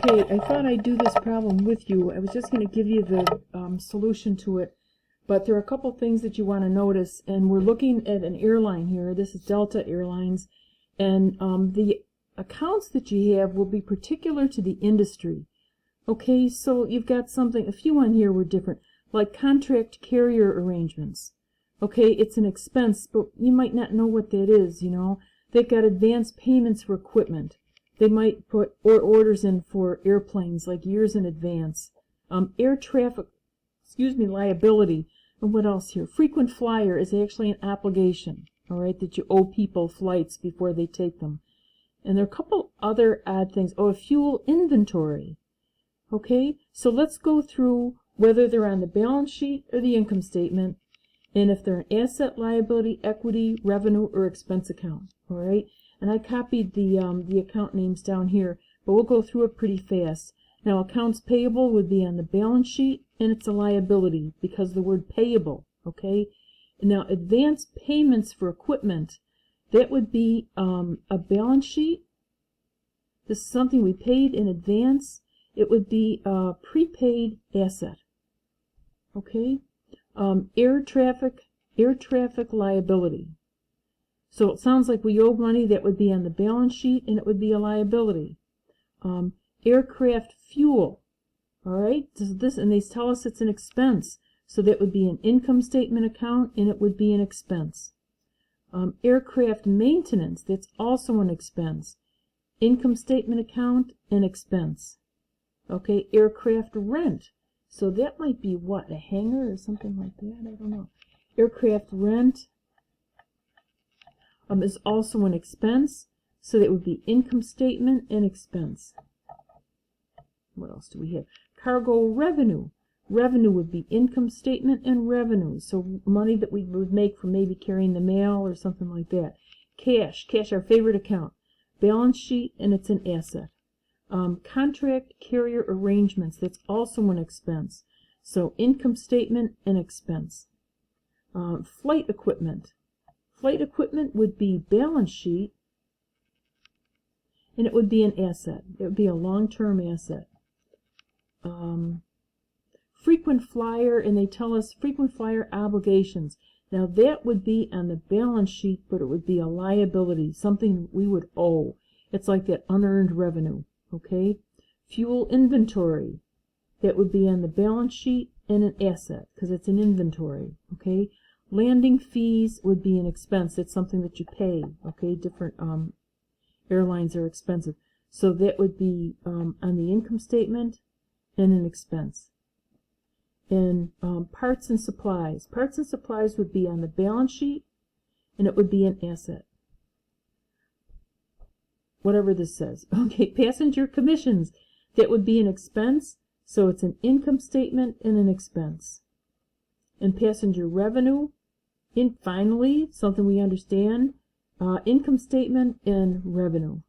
Okay, I thought I'd do this problem with you. I was just going to give you the solution to it, but there are a couple things that you want to notice, and we're looking at an airline here. This is Delta Airlines, and the accounts that you have will be particular to the industry. Okay, so you've got something, a few on here were different, like contract carrier arrangements. Okay, it's an expense, but you might not know what that is, you know. They've got advance payments for equipment. They might put orders in for airplanes like years in advance. Air traffic, liability. And what else here? Frequent flyer is actually an obligation, all right, that you owe people flights before they take them. And there are a couple other odd things. Oh, a fuel inventory. Okay, so let's go through whether they're on the balance sheet or the income statement, and if they're an asset, liability, equity, revenue, or expense account. All right, and I copied the account names down here, but we'll go through it pretty fast. Now, accounts payable would be on the balance sheet, and it's a liability because of the word payable. Okay, now advance payments for equipment, that would be a balance sheet. This is something we paid in advance. It would be a prepaid asset. Okay, air traffic liability. So it sounds like we owe money. That would be on the balance sheet, and it would be a liability. Aircraft fuel. All right, this, and they tell us it's an expense, so that would be an income statement account, and it would be an expense. Aircraft maintenance, that's also an expense. Income statement account and expense. Okay, aircraft rent. So that might be what, a hangar or something like that? I don't know. Aircraft rent is also an expense, so that would be income statement and expense. What else do we have? Cargo revenue. Revenue would be income statement and revenue, so money that we would make from maybe carrying the mail or something like that. Cash, our favorite account. Balance sheet, and it's an asset. Contract carrier arrangements, that's also an expense, so income statement and expense. Flight equipment. Flight equipment would be balance sheet, and it would be an asset. It would be a long-term asset. Frequent flyer, and they tell us frequent flyer obligations. Now that would be on the balance sheet, but it would be a liability, something we would owe. It's like that unearned revenue. Okay, fuel inventory, that would be on the balance sheet and an asset because it's an inventory. Okay, landing fees would be an expense. It's something that you pay. Okay, different airlines are expensive, so that would be on the income statement and an expense. And parts and supplies. Parts and supplies would be on the balance sheet, and it would be an asset. Whatever this says. Okay, passenger commissions, that would be an expense, so it's an income statement and an expense. And passenger revenue, finally, something we understand, income statement and revenue.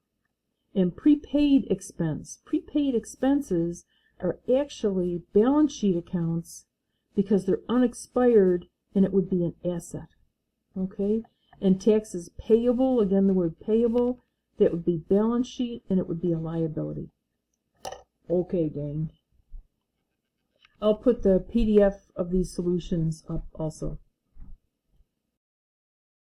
And prepaid expense. Prepaid expenses are actually balance sheet accounts because they're unexpired, and it would be an asset. Okay, and taxes payable, again the word payable, that would be balance sheet, and it would be a liability. Okay, gang. I'll put the PDF of these solutions up also.